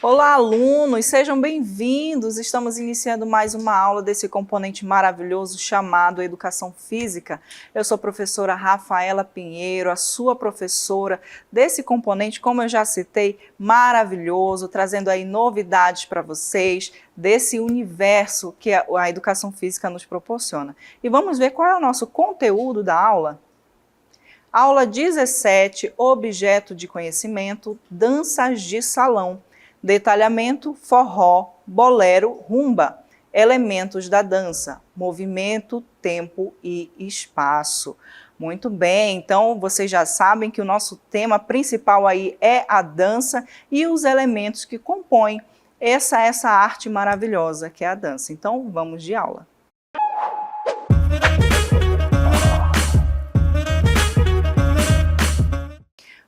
Olá, alunos, sejam bem-vindos. Estamos iniciando mais uma aula desse componente maravilhoso chamado Educação Física. Eu sou a professora Rafaela Pinheiro, a sua professora desse componente, como eu já citei, maravilhoso, trazendo aí novidades para vocês desse universo que a Educação Física nos proporciona. E vamos ver qual é o nosso conteúdo da aula? Aula 17, objeto de conhecimento, danças de salão. Detalhamento, forró, bolero, rumba. Elementos da dança, movimento, tempo e espaço. Muito bem, então vocês já sabem que o nosso tema principal aí é a dança e os elementos que compõem essa arte maravilhosa que é a dança. Então vamos de aula.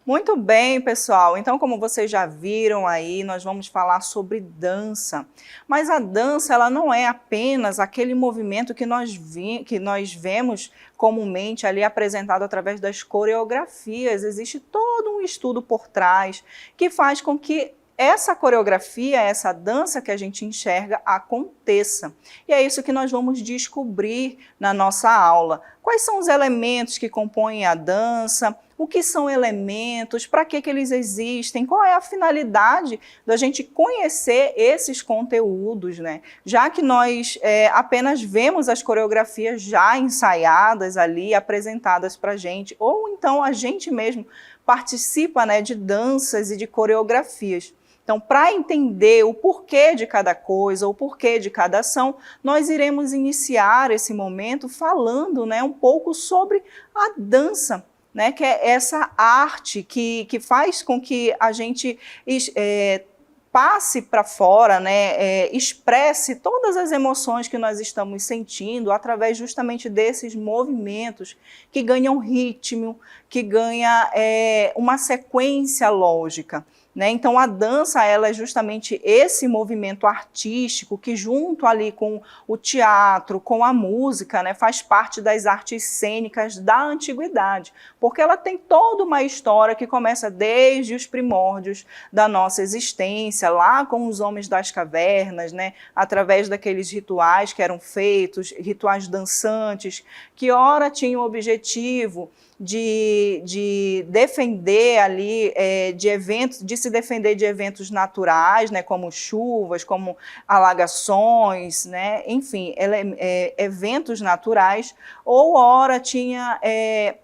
Muito bem, pessoal. Então, como vocês já viram aí, nós vamos falar sobre dança. Mas a dança, ela não é apenas aquele movimento que nós vemos comumente ali apresentado através das coreografias. Existe todo um estudo por trás que faz com que essa coreografia, essa dança que a gente enxerga aconteça. E é isso que nós vamos descobrir na nossa aula. Quais são os elementos que compõem a dança? O que são elementos? Para que eles existem? Qual é a finalidade da gente conhecer esses conteúdos, né? Já que nós apenas vemos as coreografias já ensaiadas ali, apresentadas para a gente, ou então a gente mesmo participa, né, de danças e de coreografias. Então, para entender o porquê de cada coisa, o porquê de cada ação, nós iremos iniciar esse momento falando, né, um pouco sobre a dança, né, que é essa arte que faz com que a gente passe para fora, né, expresse todas as emoções que nós estamos sentindo através justamente desses movimentos que ganham ritmo, que ganha uma sequência lógica. Né? Então, a dança ela é justamente esse movimento artístico que, junto ali com o teatro, com a música, né, faz parte das artes cênicas da antiguidade, porque ela tem toda uma história que começa desde os primórdios da nossa existência, lá com os homens das cavernas, né, através daqueles rituais que eram feitos, rituais dançantes, que ora tinham o objetivo de defender ali de se defender de eventos naturais, né, como chuvas, como alagações, né, enfim, eventos naturais, ou ora tinha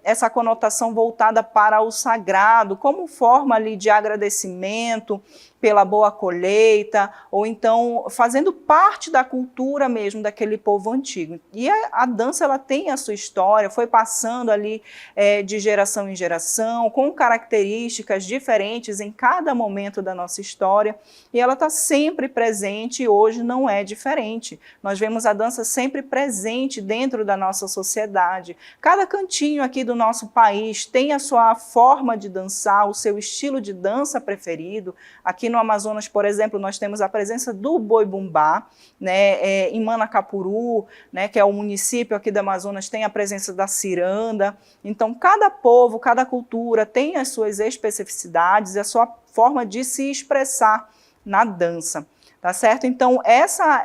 essa conotação voltada para o sagrado, como forma ali de agradecimento pela boa colheita, ou então fazendo parte da cultura mesmo daquele povo antigo. E a dança ela tem a sua história, foi passando ali de geração em geração, com características diferentes em cada momento da nossa história, e ela está sempre presente e hoje não é diferente. Nós vemos a dança sempre presente dentro da nossa sociedade. Cada cantinho aqui do nosso país tem a sua forma de dançar, o seu estilo de dança preferido. Aqui no Amazonas, por exemplo, nós temos a presença do boi-bumbá, né, em Manacapuru, né, que é o município aqui do Amazonas, tem a presença da ciranda. Então, cada povo, cada cultura tem as suas especificidades, a sua forma de se expressar na dança, tá certo? Então, essa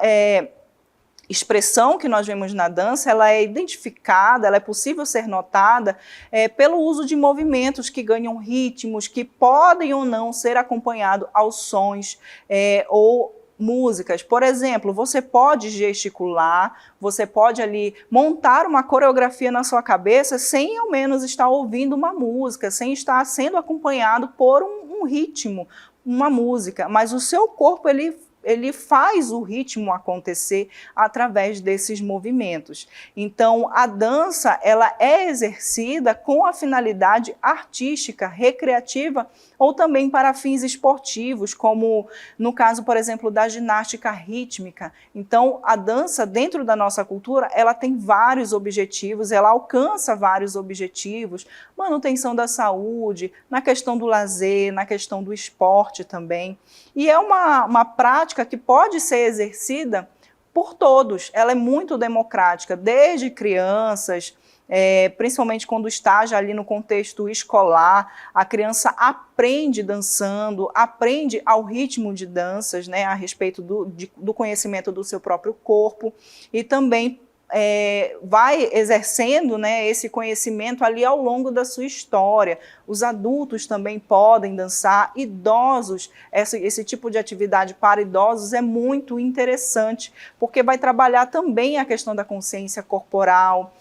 expressão que nós vemos na dança, ela é identificada, ela é possível ser notada pelo uso de movimentos que ganham ritmos, que podem ou não ser acompanhados aos sons ou músicas. Por exemplo, você pode gesticular, você pode ali montar uma coreografia na sua cabeça sem ao menos estar ouvindo uma música, sem estar sendo acompanhado por um ritmo, uma música, mas o seu corpo ele faz o ritmo acontecer através desses movimentos. Então, a dança ela é exercida com a finalidade artística, recreativa ou também para fins esportivos, como no caso, por exemplo, da ginástica rítmica. Então, a dança, dentro da nossa cultura, ela tem vários objetivos, ela alcança vários objetivos, manutenção da saúde, na questão do lazer, na questão do esporte também. E é uma prática que pode ser exercida por todos, ela é muito democrática, desde crianças, principalmente quando está já ali no contexto escolar, a criança aprende dançando, aprende ao ritmo de danças, né, a respeito do conhecimento do seu próprio corpo, e também vai exercendo, né, esse conhecimento ali ao longo da sua história. Os adultos também podem dançar, idosos, esse tipo de atividade para idosos é muito interessante, porque vai trabalhar também a questão da consciência corporal,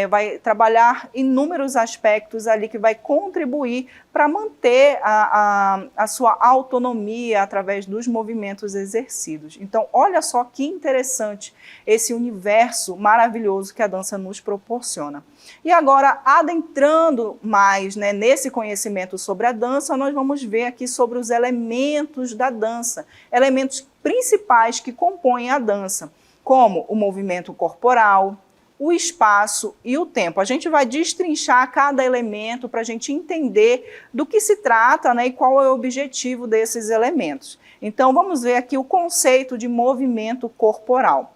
vai trabalhar inúmeros aspectos ali que vai contribuir para manter a sua autonomia através dos movimentos exercidos. Então, olha só que interessante esse universo maravilhoso que a dança nos proporciona. E agora, adentrando mais, né, nesse conhecimento sobre a dança, nós vamos ver aqui sobre os elementos da dança, elementos principais que compõem a dança, como o movimento corporal, o espaço e o tempo. A gente vai destrinchar cada elemento para a gente entender do que se trata, né, e qual é o objetivo desses elementos. Então, vamos ver aqui o conceito de movimento corporal.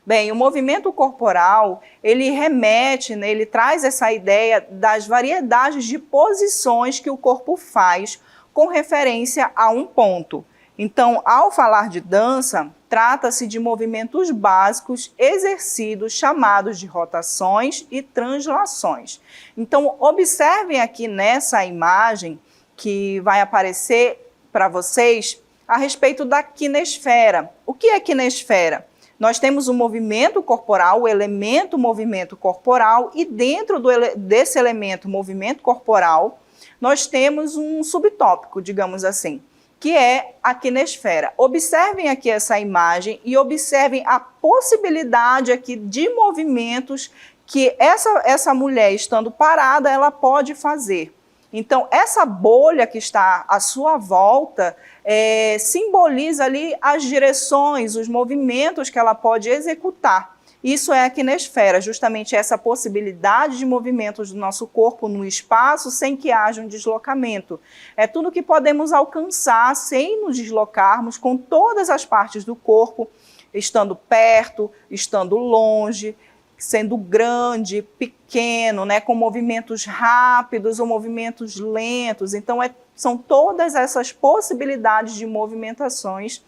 Bem, o movimento corporal, ele remete, né, ele traz essa ideia das variedades de posições que o corpo faz com referência a um ponto. Então, ao falar de dança, trata-se de movimentos básicos exercidos chamados de rotações e translações. Então, observem aqui nessa imagem que vai aparecer para vocês a respeito da quinesfera. O que é quinesfera? Nós temos o movimento corporal, o elemento movimento corporal, e dentro desse elemento movimento corporal, nós temos um subtópico, digamos assim, que é a quinesfera. Observem aqui essa imagem e observem a possibilidade aqui de movimentos que essa mulher, estando parada, ela pode fazer. Então, essa bolha que está à sua volta simboliza ali as direções, os movimentos que ela pode executar. Isso é a quinesfera, justamente essa possibilidade de movimentos do nosso corpo no espaço sem que haja um deslocamento. É tudo que podemos alcançar sem nos deslocarmos, com todas as partes do corpo, estando perto, estando longe, sendo grande, pequeno, né, com movimentos rápidos ou movimentos lentos. Então, são todas essas possibilidades de movimentações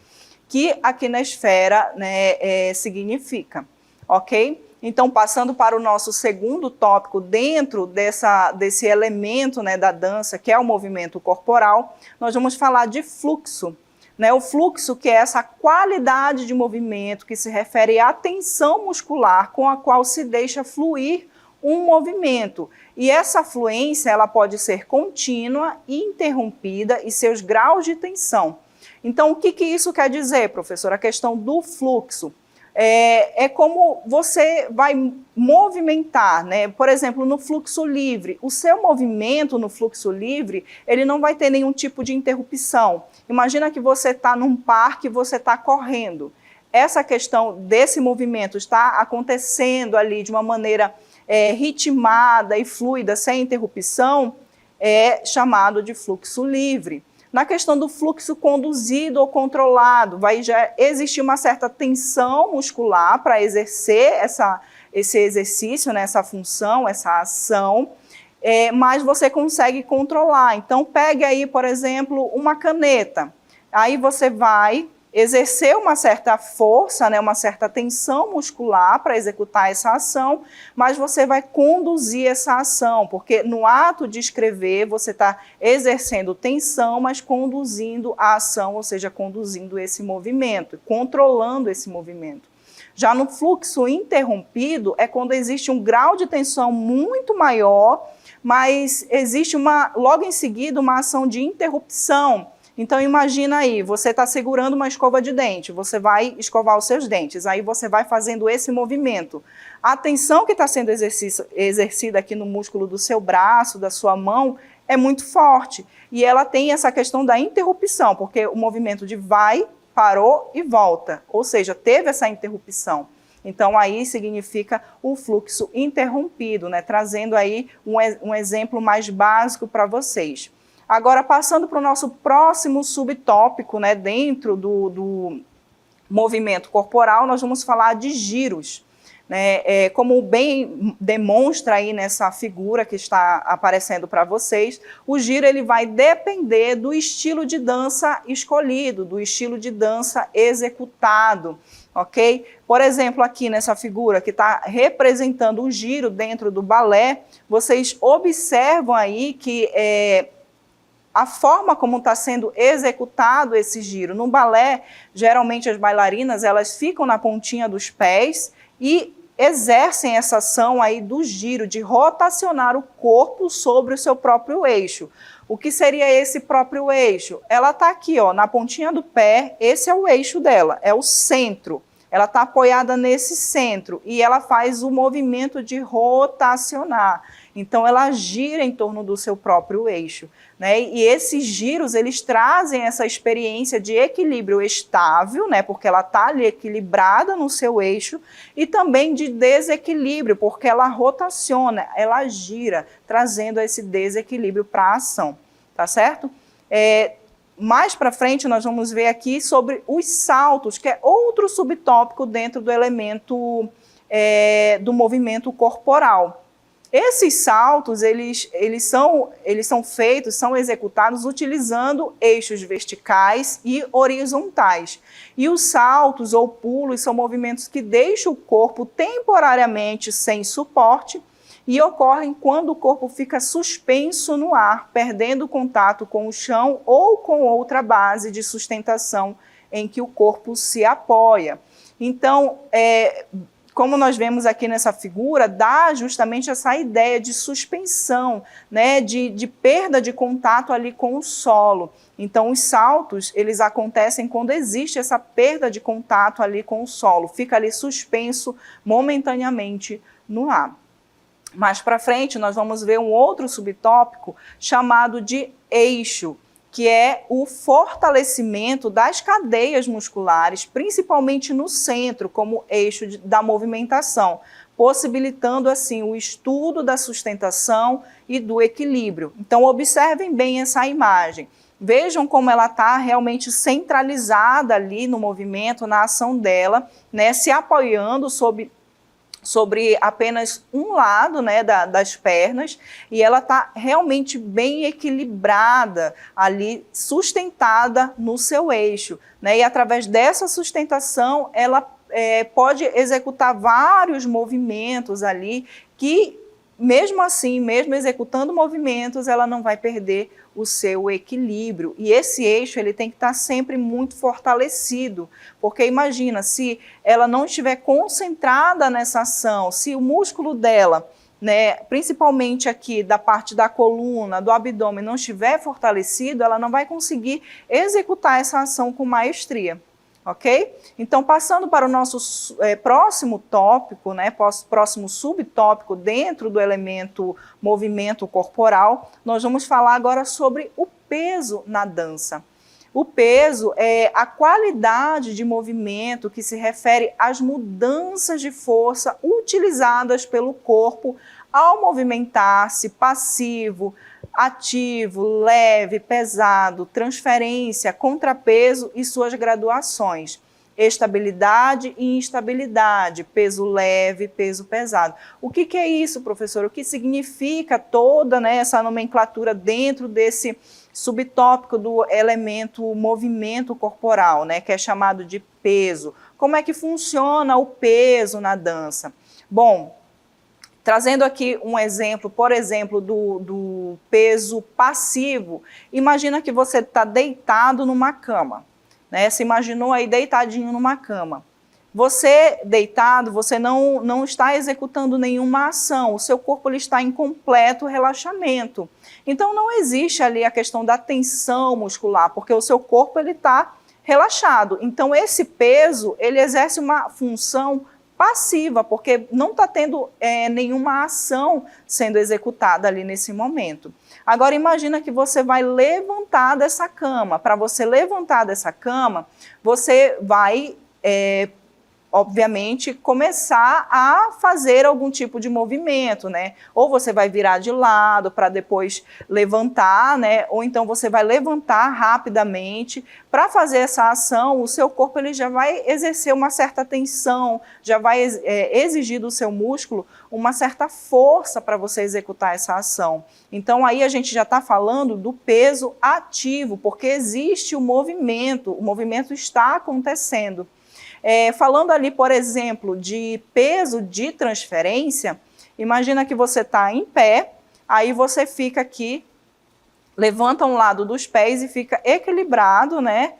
que a quinesfera, né, significa. Ok? Então, passando para o nosso segundo tópico, dentro desse elemento, né, da dança, que é o movimento corporal, nós vamos falar de fluxo. Né? O fluxo, que é essa qualidade de movimento que se refere à tensão muscular com a qual se deixa fluir um movimento. E essa fluência ela pode ser contínua e interrompida e seus graus de tensão. Então, o que isso quer dizer, professor? A questão do fluxo. É como você vai movimentar, né? Por exemplo, no fluxo livre, o seu movimento no fluxo livre, ele não vai ter nenhum tipo de interrupção. Imagina que você está num parque e você está correndo. Essa questão desse movimento está acontecendo ali de uma maneira ritmada e fluida, sem interrupção, é chamado de fluxo livre. Na questão do fluxo conduzido ou controlado, vai já existir uma certa tensão muscular para exercer esse exercício, né, essa função, essa ação, mas você consegue controlar. Então, pegue aí, por exemplo, uma caneta. Aí você vai exercer uma certa força, né, uma certa tensão muscular para executar essa ação, mas você vai conduzir essa ação, porque no ato de escrever você está exercendo tensão, mas conduzindo a ação, ou seja, conduzindo esse movimento, controlando esse movimento. Já no fluxo interrompido é quando existe um grau de tensão muito maior, mas existe logo em seguida uma ação de interrupção. Então, imagina aí, você está segurando uma escova de dente, você vai escovar os seus dentes, aí você vai fazendo esse movimento. A tensão que está sendo exercida aqui no músculo do seu braço, da sua mão, é muito forte. E ela tem essa questão da interrupção, porque o movimento de vai, parou e volta, ou seja, teve essa interrupção. Então, aí significa o fluxo interrompido, né? Trazendo aí um exemplo mais básico para vocês. Agora, passando para o nosso próximo subtópico, né, dentro do movimento corporal, nós vamos falar de giros. né? Como bem demonstra aí nessa figura que está aparecendo para vocês, o giro ele vai depender do estilo de dança escolhido, do estilo de dança executado, ok? Por exemplo, aqui nessa figura que está representando o giro dentro do balé, vocês observam aí que a forma como está sendo executado esse giro. No balé, geralmente as bailarinas elas ficam na pontinha dos pés e exercem essa ação aí do giro, de rotacionar o corpo sobre o seu próprio eixo. O que seria esse próprio eixo? Ela está aqui, ó, na pontinha do pé, esse é o eixo dela, é o centro. Ela está apoiada nesse centro e ela faz o movimento de rotacionar. Então, ela gira em torno do seu próprio eixo, né? E esses giros, eles trazem essa experiência de equilíbrio estável, né? Porque ela está ali equilibrada no seu eixo, e também de desequilíbrio, porque ela rotaciona, ela gira, trazendo esse desequilíbrio para a ação, tá certo? Mais para frente, nós vamos ver aqui sobre os saltos, que é outro subtópico dentro do elemento do movimento corporal. Esses saltos, eles são feitos, são executados utilizando eixos verticais e horizontais. E os saltos ou pulos são movimentos que deixam o corpo temporariamente sem suporte e ocorrem quando o corpo fica suspenso no ar, perdendo contato com o chão ou com outra base de sustentação em que o corpo se apoia. Então, como nós vemos aqui nessa figura, dá justamente essa ideia de suspensão, né, de perda de contato ali com o solo. Então, os saltos, eles acontecem quando existe essa perda de contato ali com o solo, fica ali suspenso momentaneamente no ar. Mais para frente, nós vamos ver um outro subtópico chamado de eixo, que é o fortalecimento das cadeias musculares, principalmente no centro, como eixo da movimentação, possibilitando assim o estudo da sustentação e do equilíbrio. Então, observem bem essa imagem. Vejam como ela está realmente centralizada ali no movimento, na ação dela, né, se apoiando sobre apenas um lado, né, das pernas, e ela está realmente bem equilibrada ali, sustentada no seu eixo, né, e através dessa sustentação ela pode executar vários movimentos ali que, mesmo assim, mesmo executando movimentos, ela não vai perder o seu equilíbrio. E esse eixo ele tem que estar sempre muito fortalecido, porque imagina, se ela não estiver concentrada nessa ação, se o músculo dela, né, principalmente aqui da parte da coluna, do abdômen, não estiver fortalecido, ela não vai conseguir executar essa ação com maestria. Ok? Então, passando para o nosso próximo tópico, né, próximo subtópico dentro do elemento movimento corporal, nós vamos falar agora sobre o peso na dança. O peso é a qualidade de movimento que se refere às mudanças de força utilizadas pelo corpo ao movimentar-se passivo, ativo, leve, pesado, transferência, contrapeso e suas graduações. Estabilidade e instabilidade, peso leve, peso pesado. O que é isso, professor? O que significa toda, né, essa nomenclatura dentro desse subtópico do elemento movimento corporal, né, que é chamado de peso? Como é que funciona o peso na dança? Bom, trazendo aqui um exemplo, por exemplo, do peso passivo, imagina que você está deitado numa cama, né? Você imaginou aí deitadinho numa cama. Você deitado, você não está executando nenhuma ação, o seu corpo ele está em completo relaxamento. Então não existe ali a questão da tensão muscular, porque o seu corpo ele está relaxado. Então esse peso ele exerce uma função passiva, porque não está tendo nenhuma ação sendo executada ali nesse momento. Agora imagina que você vai levantar dessa cama. Para você levantar dessa cama, você vai obviamente, começar a fazer algum tipo de movimento, né? Ou você vai virar de lado para depois levantar, né? Ou então você vai levantar rapidamente. Para fazer essa ação, o seu corpo ele já vai exercer uma certa tensão, já vai exigir do seu músculo uma certa força para você executar essa ação. Então aí a gente já está falando do peso ativo, porque existe o movimento está acontecendo. Falando ali, por exemplo, de peso de transferência, imagina que você está em pé, aí você fica aqui, levanta um lado dos pés e fica equilibrado, né?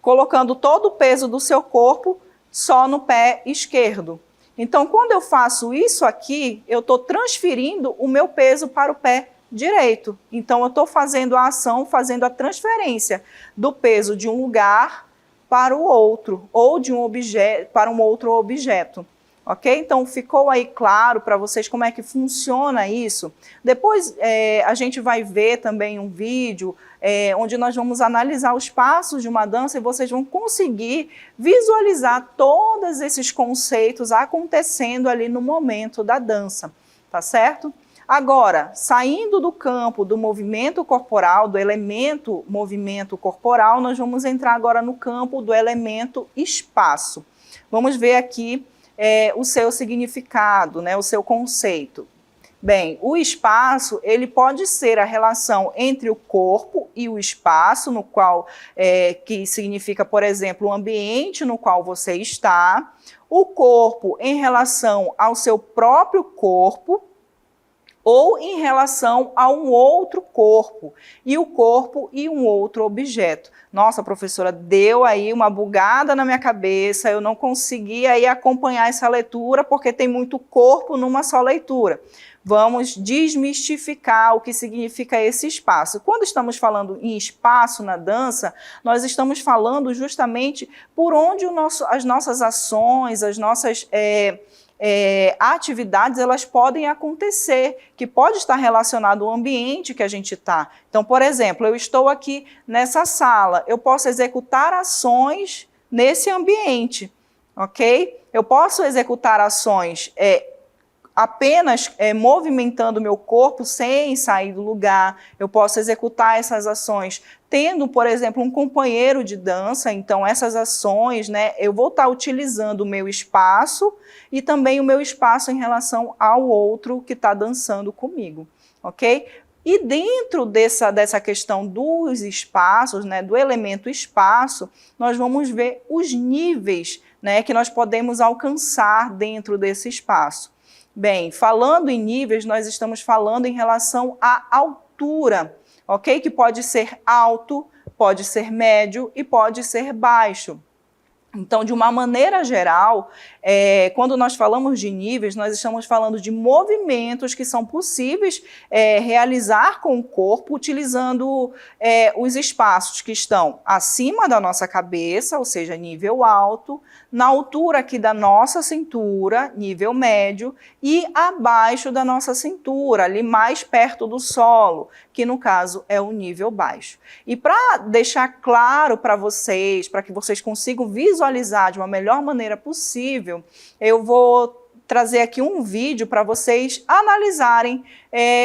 Colocando todo o peso do seu corpo só no pé esquerdo. Então, quando eu faço isso aqui, eu estou transferindo o meu peso para o pé direito. Então, eu estou fazendo a ação, fazendo a transferência do peso de um lugar para o outro, ou de um objeto para um outro objeto. Ok? Então, ficou aí claro para vocês como é que funciona isso? Depois, a gente vai ver também um vídeo onde nós vamos analisar os passos de uma dança e vocês vão conseguir visualizar todos esses conceitos acontecendo ali no momento da dança, tá certo? Agora, saindo do campo do movimento corporal, do elemento movimento corporal, nós vamos entrar agora no campo do elemento espaço. Vamos ver aqui o seu significado, né, o seu conceito. Bem, o espaço, ele pode ser a relação entre o corpo e o espaço, no qual, que significa, por exemplo, o ambiente no qual você está, o corpo em relação ao seu próprio corpo, ou em relação a um outro corpo, e o corpo e um outro objeto. Nossa, professora, deu aí uma bugada na minha cabeça, eu não consegui aí acompanhar essa leitura, porque tem muito corpo numa só leitura. Vamos desmistificar o que significa esse espaço. Quando estamos falando em espaço na dança, nós estamos falando justamente por onde as nossas ações, as nossas atividades, elas podem acontecer, que pode estar relacionado ao ambiente que a gente está. Então, por exemplo, eu estou aqui nessa sala, eu posso executar ações nesse ambiente, ok? Eu posso executar ações apenas movimentando o meu corpo sem sair do lugar. Eu posso executar essas ações tendo, por exemplo, um companheiro de dança. Então, essas ações, né, eu vou estar utilizando o meu espaço e também o meu espaço em relação ao outro que está dançando comigo, ok? E dentro dessa questão dos espaços, né, do elemento espaço, nós vamos ver os níveis, né, que nós podemos alcançar dentro desse espaço. Bem, falando em níveis, nós estamos falando em relação à altura, ok? Que pode ser alto, pode ser médio e pode ser baixo. Então, de uma maneira geral, quando nós falamos de níveis, nós estamos falando de movimentos que são possíveis realizar com o corpo, utilizando os espaços que estão acima da nossa cabeça, ou seja, nível alto, na altura aqui da nossa cintura, nível médio, e abaixo da nossa cintura, ali mais perto do solo, que no caso é o nível baixo. E para deixar claro para vocês, para que vocês consigam visualizar de uma melhor maneira possível, eu vou trazer aqui um vídeo para vocês analisarem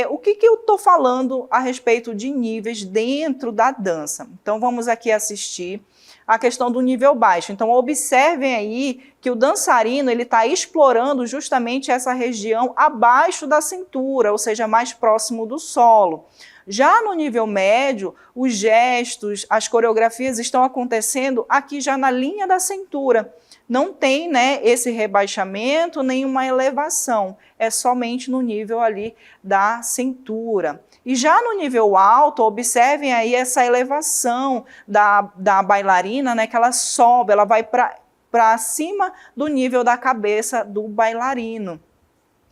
o que eu estou falando a respeito de níveis dentro da dança. Então vamos aqui assistir a questão do nível baixo. Então observem aí que o dançarino ele está explorando justamente essa região abaixo da cintura, ou seja, mais próximo do solo. Já no nível médio, os gestos, as coreografias estão acontecendo aqui já na linha da cintura. Não tem, né, esse rebaixamento, nenhuma elevação, é somente no nível ali da cintura. E já no nível alto, observem aí essa elevação da bailarina, né, que ela sobe, ela vai para cima do nível da cabeça do bailarino.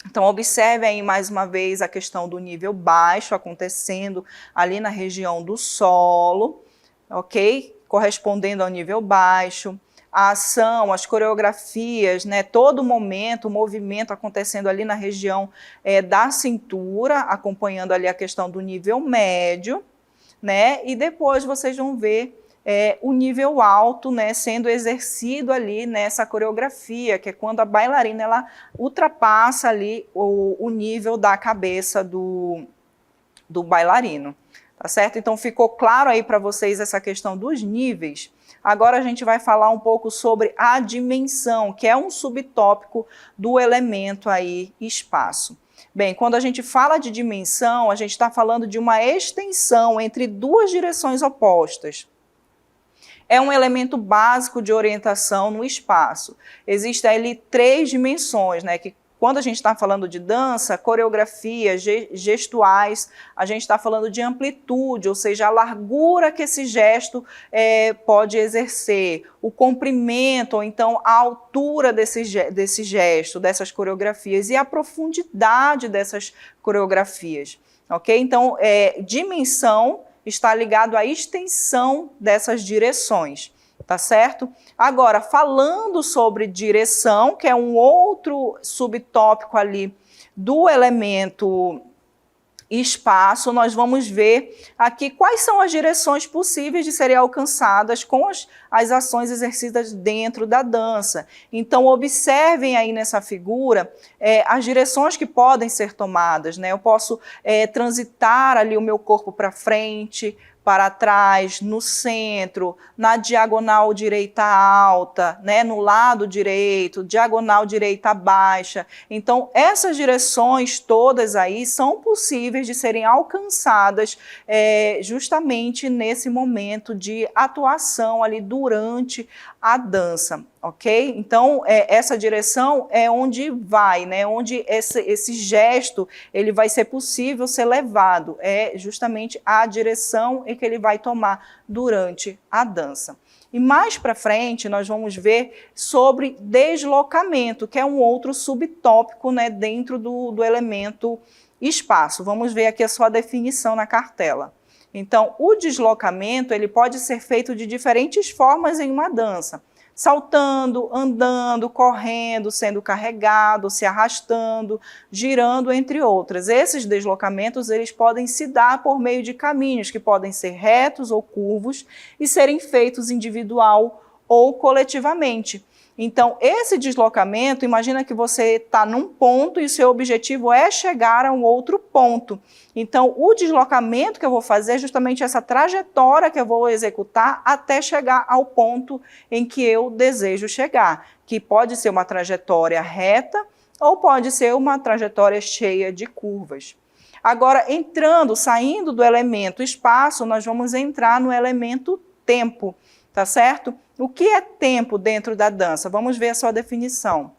Então, observem aí mais uma vez a questão do nível baixo acontecendo ali na região do solo, ok? Correspondendo ao nível baixo. A ação, as coreografias, né, todo momento, o movimento acontecendo ali na região da cintura, acompanhando ali a questão do nível médio, né, e depois vocês vão ver o nível alto, né, sendo exercido ali nessa coreografia, que é quando a bailarina ela ultrapassa ali o nível da cabeça do bailarino, tá certo? Então ficou claro aí para vocês essa questão dos níveis. Agora a gente vai falar um pouco sobre a dimensão, que é um subtópico do elemento aí espaço. Bem, quando a gente fala de dimensão, a gente está falando de uma extensão entre duas direções opostas. É um elemento básico de orientação no espaço. Existem ali 3 dimensões, né, que quando a gente está falando de dança, coreografia, gestuais, a gente está falando de amplitude, ou seja, a largura que esse gesto pode exercer, o comprimento, ou então a altura desse gesto, dessas coreografias, e a profundidade dessas coreografias. Ok? Então, dimensão está ligado à extensão dessas direções. Tá certo? Agora, falando sobre direção, que é um outro subtópico ali do elemento espaço, nós vamos ver aqui quais são as direções possíveis de serem alcançadas com as ações exercidas dentro da dança. Então, observem aí nessa figura as direções que podem ser tomadas, né? Eu posso transitar ali o meu corpo para frente, para trás, no centro, na diagonal direita alta, né, no lado direito, diagonal direita baixa. Então, essas direções todas aí são possíveis de serem alcançadas justamente nesse momento de atuação ali durante a dança, ok? Então, essa direção é onde vai, né, onde esse gesto ele vai ser possível ser levado, é justamente a direção em que ele vai tomar durante a dança. E mais para frente nós vamos ver sobre deslocamento, que é um outro subtópico, né, dentro do elemento espaço. Vamos ver aqui a sua definição na cartela. Então, o deslocamento ele pode ser feito de diferentes formas em uma dança. Saltando, andando, correndo, sendo carregado, se arrastando, girando, entre outras. Esses deslocamentos eles podem se dar por meio de caminhos que podem ser retos ou curvos e serem feitos individual ou coletivamente. Então, esse deslocamento, imagina que você está num ponto e o seu objetivo é chegar a um outro ponto. Então, o deslocamento que eu vou fazer é justamente essa trajetória que eu vou executar até chegar ao ponto em que eu desejo chegar, que pode ser uma trajetória reta ou pode ser uma trajetória cheia de curvas. Agora, saindo do elemento espaço, nós vamos entrar no elemento tempo, tá certo? O que é tempo dentro da dança? Vamos ver a sua definição.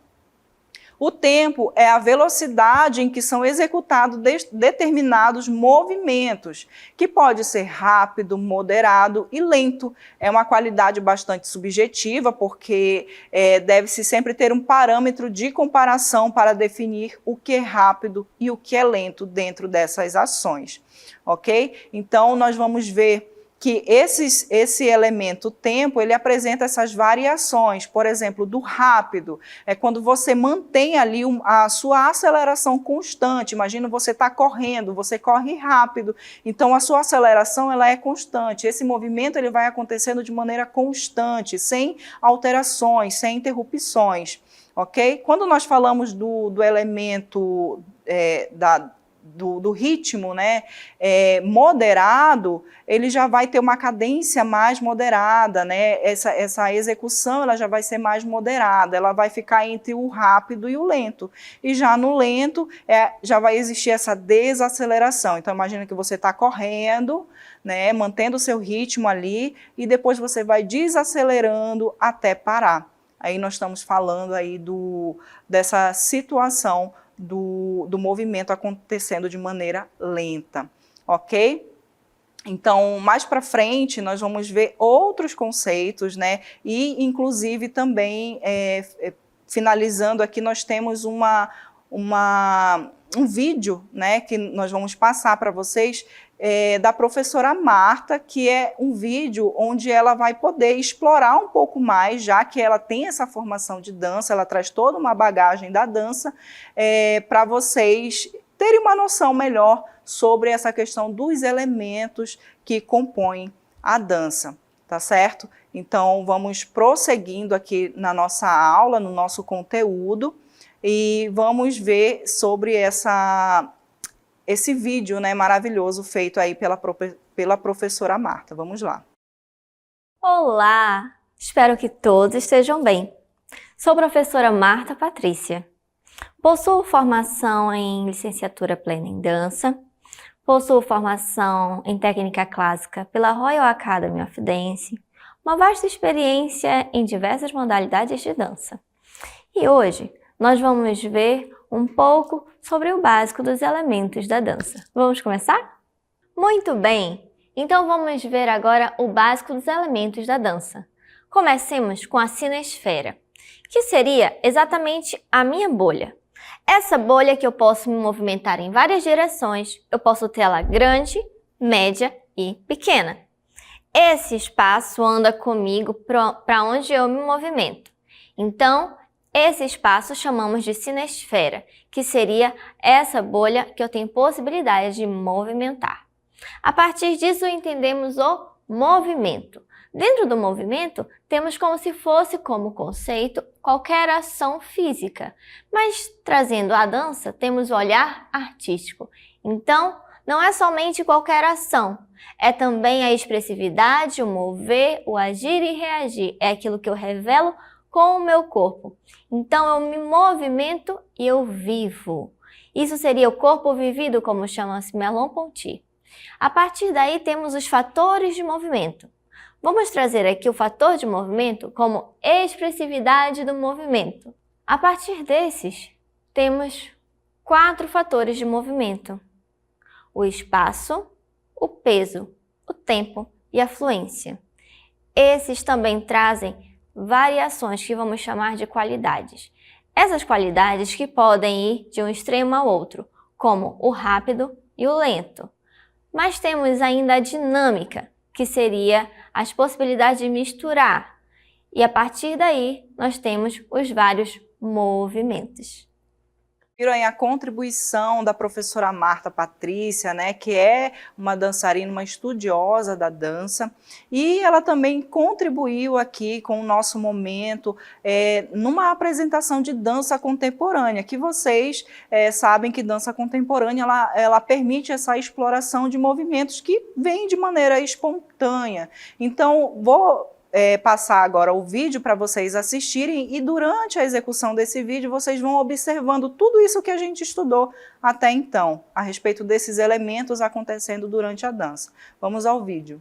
O tempo é a velocidade em que são executados determinados movimentos, que pode ser rápido, moderado e lento. É uma qualidade bastante subjetiva, porque deve-se sempre ter um parâmetro de comparação para definir o que é rápido e o que é lento dentro dessas ações. Ok? Então, nós vamos ver que esse elemento tempo, ele apresenta essas variações. Por exemplo, do rápido, é quando você mantém ali a sua aceleração constante. Imagina você está correndo, você corre rápido, então a sua aceleração ela é constante. Esse movimento ele vai acontecendo de maneira constante, sem alterações, sem interrupções. Ok? Quando nós falamos do elemento do ritmo, né, moderado, ele já vai ter uma cadência mais moderada, né, essa execução ela já vai ser mais moderada, ela vai ficar entre o rápido e o lento, e já no lento já vai existir essa desaceleração. Então imagina que você está correndo, né, mantendo o seu ritmo ali, e depois você vai desacelerando até parar. Aí nós estamos falando aí dessa situação do movimento acontecendo de maneira lenta, ok? Então, mais para frente, nós vamos ver outros conceitos, né? E, inclusive, também, finalizando aqui, nós temos um vídeo, né, que nós vamos passar para vocês, da professora Marta, que é um vídeo onde ela vai poder explorar um pouco mais, já que ela tem essa formação de dança, ela traz toda uma bagagem da dança, para vocês terem uma noção melhor sobre essa questão dos elementos que compõem a dança. tá certo? Então, vamos prosseguindo aqui na nossa aula, no nosso conteúdo, e vamos ver sobre esse vídeo, né, maravilhoso feito aí pela professora Marta. Vamos lá. Olá! Espero que todos estejam bem. Sou a professora Marta Patrícia. Possuo formação em licenciatura plena em dança, possuo formação em técnica clássica pela Royal Academy of Dance, uma vasta experiência em diversas modalidades de dança. E hoje nós vamos ver um pouco sobre o básico dos elementos da dança. Vamos começar? Muito bem! Então vamos ver agora o básico dos elementos da dança. Comecemos com a cinesfera, que seria exatamente a minha bolha. Essa bolha que eu posso me movimentar em várias direções, eu posso tê-la grande, média e pequena. Esse espaço anda comigo para onde eu me movimento. Então, esse espaço chamamos de cinesfera, que seria essa bolha que eu tenho possibilidade de movimentar. A partir disso, entendemos o movimento. Dentro do movimento, temos como se fosse como conceito qualquer ação física, mas trazendo a dança, temos o olhar artístico. Então, não é somente qualquer ação, é também a expressividade, o mover, o agir e reagir. É aquilo que eu revelo com o meu corpo. Então, eu me movimento e eu vivo. Isso seria o corpo vivido, como chama-se Merleau-Ponty. A partir daí, temos os fatores de movimento. Vamos trazer aqui o fator de movimento como expressividade do movimento. A partir desses, temos 4 fatores de movimento: o espaço, o peso, o tempo e a fluência. Esses também trazem variações que vamos chamar de qualidades. Essas qualidades que podem ir de um extremo ao outro, como o rápido e o lento. Mas temos ainda a dinâmica, que seria as possibilidades de misturar. E a partir daí, nós temos os vários movimentos. Viram aí a contribuição da professora Marta Patrícia, né, que é uma dançarina, uma estudiosa da dança, e ela também contribuiu aqui com o nosso momento numa apresentação de dança contemporânea, que vocês sabem que dança contemporânea ela permite essa exploração de movimentos que vêm de maneira espontânea. Então, vou passar agora o vídeo para vocês assistirem, e durante a execução desse vídeo vocês vão observando tudo isso que a gente estudou até então, a respeito desses elementos acontecendo durante a dança. Vamos ao vídeo.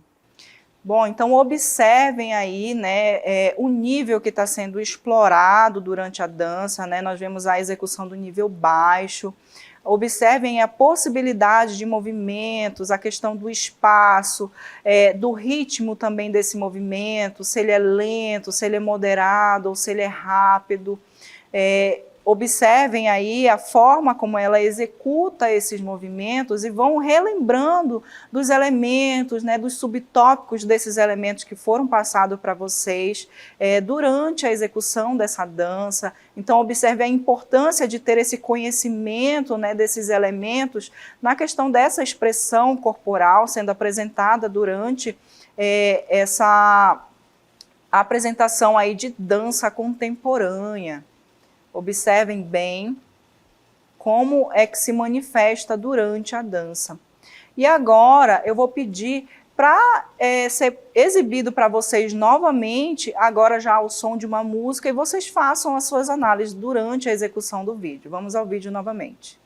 Bom, então observem aí, né, o nível que está sendo explorado durante a dança, né? Nós vemos a execução do nível baixo. Observem a possibilidade de movimentos, a questão do espaço, do ritmo também desse movimento, se ele é lento, se ele é moderado ou se ele é rápido. Observem aí a forma como ela executa esses movimentos e vão relembrando dos elementos, né, dos subtópicos desses elementos que foram passados para vocês durante a execução dessa dança. Então, observe a importância de ter esse conhecimento, né, desses elementos na questão dessa expressão corporal sendo apresentada durante essa apresentação aí de dança contemporânea. Observem bem como é que se manifesta durante a dança. E agora eu vou pedir para ser exibido para vocês novamente, agora já ao som de uma música, e vocês façam as suas análises durante a execução do vídeo. Vamos ao vídeo novamente.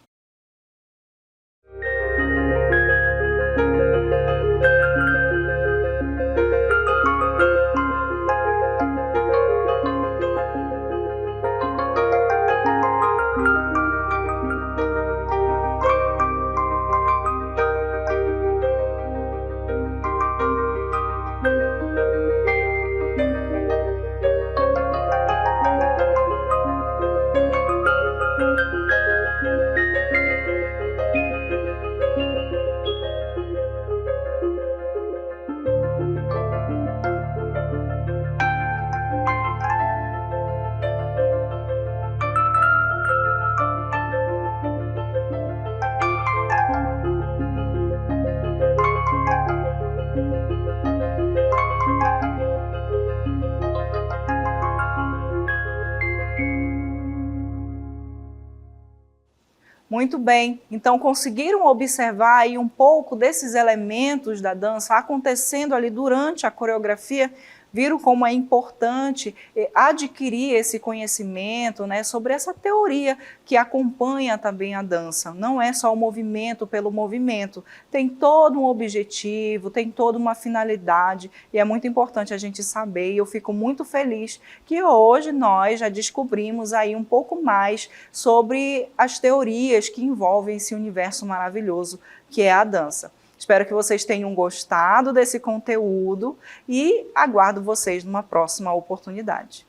Muito bem, então conseguiram observar aí um pouco desses elementos da dança acontecendo ali durante a coreografia? Viram como é importante adquirir esse conhecimento, né, sobre essa teoria que acompanha também a dança. Não é só o movimento pelo movimento, tem todo um objetivo, tem toda uma finalidade e é muito importante a gente saber, e eu fico muito feliz que hoje nós já descobrimos aí um pouco mais sobre as teorias que envolvem esse universo maravilhoso que é a dança. Espero que vocês tenham gostado desse conteúdo e aguardo vocês numa próxima oportunidade.